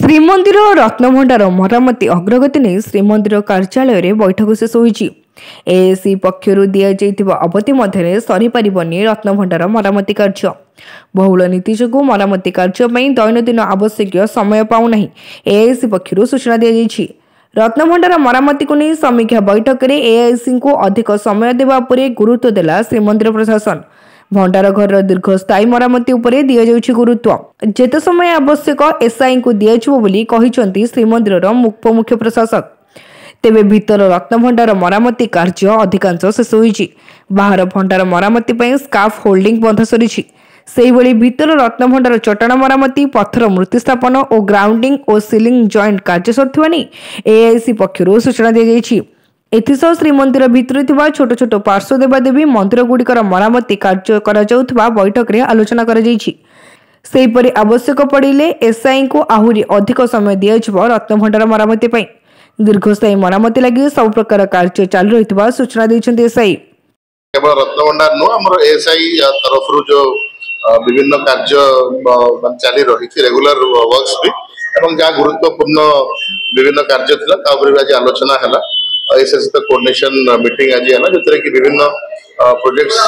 ଶ୍ରୀମନ୍ଦିର ରତ୍ନଭଣ୍ଡାର ମରାମତି ଅଗ୍ରଗତି ନେଇ ଶ୍ରୀମନ୍ଦିର କାର୍ଯ୍ୟାଳୟରେ ବୈଠକ ଶେଷ ହୋଇଛି। ଏଏସି ପକ୍ଷରୁ ଦିଆଯାଇଥିବା ଅବଧି ମଧ୍ୟରେ ସରିପାରିବନି ରତ୍ନଭଣ୍ଡାର ମରାମତି କାର୍ଯ୍ୟ। ବହୁଳ ନୀତି ଯୋଗୁଁ ମରାମତି କାର୍ଯ୍ୟ ପାଇଁ ଦୈନନ୍ଦିନ ଆବଶ୍ୟକୀୟ ସମୟ ପାଉନାହିଁ ଏଏସି ପକ୍ଷରୁ ସୂଚନା ଦିଆଯାଇଛି। ରତ୍ନଭଣ୍ଡାର ମରାମତିକୁ ନେଇ ସମୀକ୍ଷା ବୈଠକରେ ଏଏସିଙ୍କୁ ଅଧିକ ସମୟ ଦେବା ଉପରେ ଗୁରୁତ୍ୱ ଦେଲା ଶ୍ରୀମନ୍ଦିର ପ୍ରଶାସନ। ଭଣ୍ଡାର ଘରର ଦୀର୍ଘସ୍ଥାୟୀ ମରାମତି ଉପରେ ଦିଆଯାଉଛି ଗୁରୁତ୍ୱ। ଯେତେ ସମୟ ଆବଶ୍ୟକ ଏସ୍ଆଇଙ୍କୁ ଦିଆଯିବ ବୋଲି କହିଛନ୍ତି ଶ୍ରୀମନ୍ଦିରର ଉପମୁଖ୍ୟ ପ୍ରଶାସକ। ତେବେ ଭିତର ରତ୍ନଭଣ୍ଡାର ମରାମତି କାର୍ଯ୍ୟ ଅଧିକାଂଶ ଶେଷ ହୋଇଛି। ବାହାର ଭଣ୍ଡାର ମରାମତି ପାଇଁ ସ୍କାଫ୍ ହୋଲ୍ଡିଂ ବନ୍ଧା ସରିଛି। ସେହିଭଳି ଭିତର ରତ୍ନଭଣ୍ଡାର ଚଟାଣ ମରାମତି, ପଥର ମୂର୍ତ୍ତି ସ୍ଥାପନ ଓ ଗ୍ରାଉଣ୍ଡିଂ ଓ ସିଲିଂ ଜଏଣ୍ଟ କାର୍ଯ୍ୟ ସରିଥିବା ନେଇ ଏଆଇସି ପକ୍ଷରୁ ସୂଚନା ଦିଆଯାଇଛି। ଏଥିସହ ଶ୍ରୀମନ୍ଦିର ଭିତରେ ଥିବା ଛୋଟ ଛୋଟ ପାର୍ଶ୍ୱ ଦେବାଦେବୀ ମନ୍ଦିରଗୁଡ଼ିକର ମରାମତି କାର୍ଯ୍ୟ କରାଯାଉଥିବା ବୈଠକରେ ଆଲୋଚନା କରାଯାଇଛି। ସେହିପରି ଆବଶ୍ୟକ ପଡ଼ିଲେ ଏସ୍ଆଇଙ୍କୁ ଆହୁରି ଅଧିକ ସମୟ ଦିଆଯିବ ରତ୍ନଭଣ୍ଡାର ମରାମତି ପାଇଁ। ଦୀର୍ଘସ୍ଥାୟୀ ମରାମତି ଲାଗି ସବୁ ପ୍ରକାର କାର୍ଯ୍ୟ ଚାଲୁ ରହିଥିବା ସୂଚନା ଦେଇଛନ୍ତି ଏସ୍ଆଇ। କେବଳ ରତ୍ନଭଣ୍ଡାର ନୁହଁ, ଆମର ଏଏସ୍ଆଇ ତରଫରୁ ଯେଉଁ ବିଭିନ୍ନ କାର୍ଯ୍ୟ ଚାଲି ରହିଛି ରେଗୁଲାର ୱାର୍କସ୍ ବି, ଏବଂ ଯାହା ଗୁରୁତ୍ୱପୂର୍ଣ୍ଣ ବିଭିନ୍ନ କାର୍ଯ୍ୟ ଥିଲା ତା ଉପରେ ବି ଆଜି ଆଲୋଚନା ହେଲା। ଏସ୍ଆଇ ସହିତ କୋଅର୍ଡିନେସନ୍ ମିଟିଂ ଆଜି ହେଲା, ଯେଉଁଥିରେ କି ବିଭିନ୍ନ ପ୍ରୋଜେକ୍ଟସ୍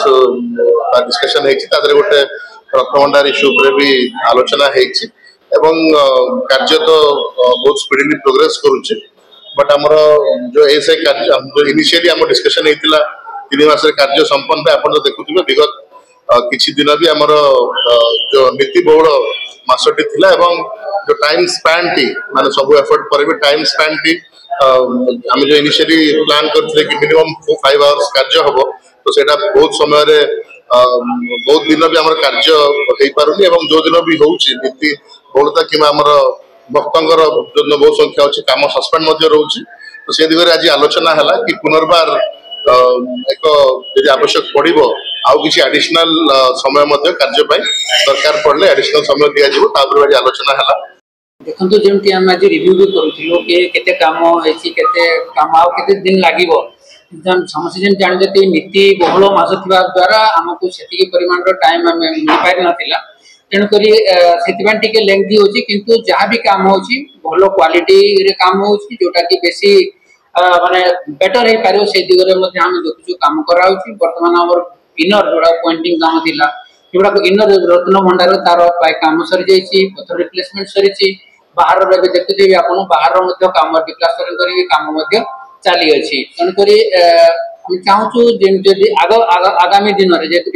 ଡିସ୍କସନ୍ ହେଇଛି। ତା ଦେହରେ ଗୋଟେ ରତ୍ନଭଣ୍ଡାର ଇସ୍ୟୁ ଉପରେ ବି ଆଲୋଚନା ହେଇଛି ଏବଂ କାର୍ଯ୍ୟ ତ ବହୁତ ସ୍ପିଡିଲି ପ୍ରୋଗ୍ରେସ୍ କରୁଛି। ବଟ୍ ଆମର ଯେଉଁ ଏଏସ୍ଆଇ କାର୍ଯ୍ୟ ଯେଉଁ ଇନିସିଆଲି ଆମ ଡିସ୍କସନ୍ ହେଇଥିଲା 3 ମାସରେ କାର୍ଯ୍ୟ ସମ୍ପନ୍ନ ପାଇଁ, ଆପଣ ତ ଦେଖୁଥିବେ ବିଗତ କିଛି ଦିନ ବି ଆମର ଯେଉଁ ନୀତି ବହୁଳ ମାସଟି ଥିଲା ଏବଂ ଯେଉଁ ଟାଇମ୍ ସ୍ପାନ୍ଟି ମାନେ ସବୁ ଏଫର୍ଟ ପରେ ବି ଟାଇମ୍ ସ୍ପାନ୍ଟି ଆମେ ଯେଉଁ ଇନିସିଆଲି ପ୍ଲାନ୍ କରିଥିଲେ କି ମିନିମମ୍ 5 ଆୱାର୍ସ କାର୍ଯ୍ୟ ହବ, ତ ସେଇଟା ବହୁତ ସମୟରେ ବହୁତ ଦିନ ବି ଆମର କାର୍ଯ୍ୟ ହେଇପାରୁନି ଏବଂ ଯେଉଁ ଦିନ ବି ହେଉଛି ନୀତି ବହୁଳତା କିମ୍ବା ଆମର ଭକ୍ତଙ୍କର ଯୋଉଦିନ ବହୁ ସଂଖ୍ୟା ଅଛି କାମ ସସ୍ପେଣ୍ଡ ମଧ୍ୟ ରହୁଛି। ତ ସେ ଦିଗରେ ଆଜି ଆଲୋଚନା ହେଲା କି ପୁନର୍ବାର ଏକ ଯଦି ଆବଶ୍ୟକ ପଡ଼ିବ ଆଉ କିଛି ଆଡିସନାଲ ସମୟ ମଧ୍ୟ କାର୍ଯ୍ୟ ପାଇଁ ଦରକାର ପଡ଼ିଲେ ଆଡିସନାଲ ସମୟ ଦିଆଯିବ। ତାପରେ ଆଜି ଆଲୋଚନା ହେଲା। ଦେଖନ୍ତୁ, ଯେମିତି ଆମେ ଆଜି ରିଭ୍ୟୁ ବି କରୁଥିଲୁ କି କେତେ କାମ ହେଇଛି, କେତେ କାମ ଆଉ କେତେ ଦିନ ଲାଗିବ। ସମସ୍ତେ ଯେମିତି ଜାଣିଛନ୍ତି ନୀତି ବହୁଳ ମାସ ଥିବା ଦ୍ୱାରା ଆମକୁ ସେତିକି ପରିମାଣର ଟାଇମ୍ ଆମେ ମିଳିପାରିନଥିଲା। ତେଣୁକରି ସେଥିପାଇଁ ଟିକେ ଲେନ୍ଥି ହେଉଛି, କିନ୍ତୁ ଯାହା ବି କାମ ହେଉଛି ଭଲ କ୍ୱାଲିଟିରେ କାମ ହେଉଛି, ଯେଉଁଟାକି ବେଶୀ ମାନେ ବେଟର ହେଇପାରିବ ସେ ଦିଗରେ ମଧ୍ୟ ଆମେ ଦେଖୁଛୁ କାମ କରାହେଉଛି। ବର୍ତ୍ତମାନ ଆମର ଇନର ଯୋଉଟା ପଏଣ୍ଟିଂ କାମ ଥିଲା, ସେଗୁଡ଼ାକ ଇନର ରତ୍ନଭଣ୍ଡାର ତାର ପ୍ରାୟ କାମ ସରିଯାଇଛି, ପଥର ରିପ୍ଲେସମେଣ୍ଟ ସରିଛି। ବାହାରର ଏବେ ଦେଖୁଥିବେ ଆପଣ, ବାହାରର ମଧ୍ୟ କାମ ଡିପ୍ଲାଷ୍ଟରିଂ କରିକି କାମ ମଧ୍ୟ ଚାଲିଅଛି। ତେଣୁକରି ଆମେ ଚାହୁଁଛୁ ଯଦି ଆଗାମୀ ଦିନରେ ଯେହେତୁ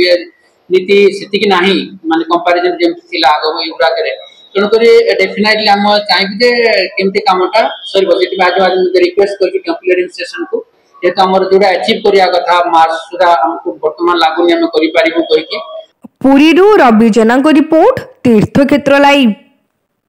ନୀତି ସେତିକି ନାହିଁ ମାନେ କମ୍ପାରିଜନ୍ ଯେମିତି ଥିଲା ଆଗମ ଏଗୁଡ଼ାକରେ, ତେଣୁକରି ଡେଫିନେଟଲି ଆମେ ଚାହିଁବୁ ଯେ କେମିତି କାମଟା ସରିବ। ସେଥିପାଇଁ ଆଜି ମଧ୍ୟ ରିକ୍ୱେଷ୍ଟ କରିଛୁ ଟେମ୍ପୋରାରୀ ଆଡମିନିଷ୍ଟ୍ରେସନକୁ, ଯେହେତୁ ଆମର ଯୋଉଟା ଆଚିଭ୍ କରିବା କଥା ମାର୍ଚ୍ଚ ସୁଦ୍ଧା ଆମକୁ ବର୍ତ୍ତମାନ ଲାଗୁନି ଆମେ କରିପାରିବୁ କହିକି। ପୁରୀରୁ ରବି ଜେନାଙ୍କ ରିପୋର୍ଟ, ତୀର୍ଥକ୍ଷେତ୍ର ଲାଇଭ୍।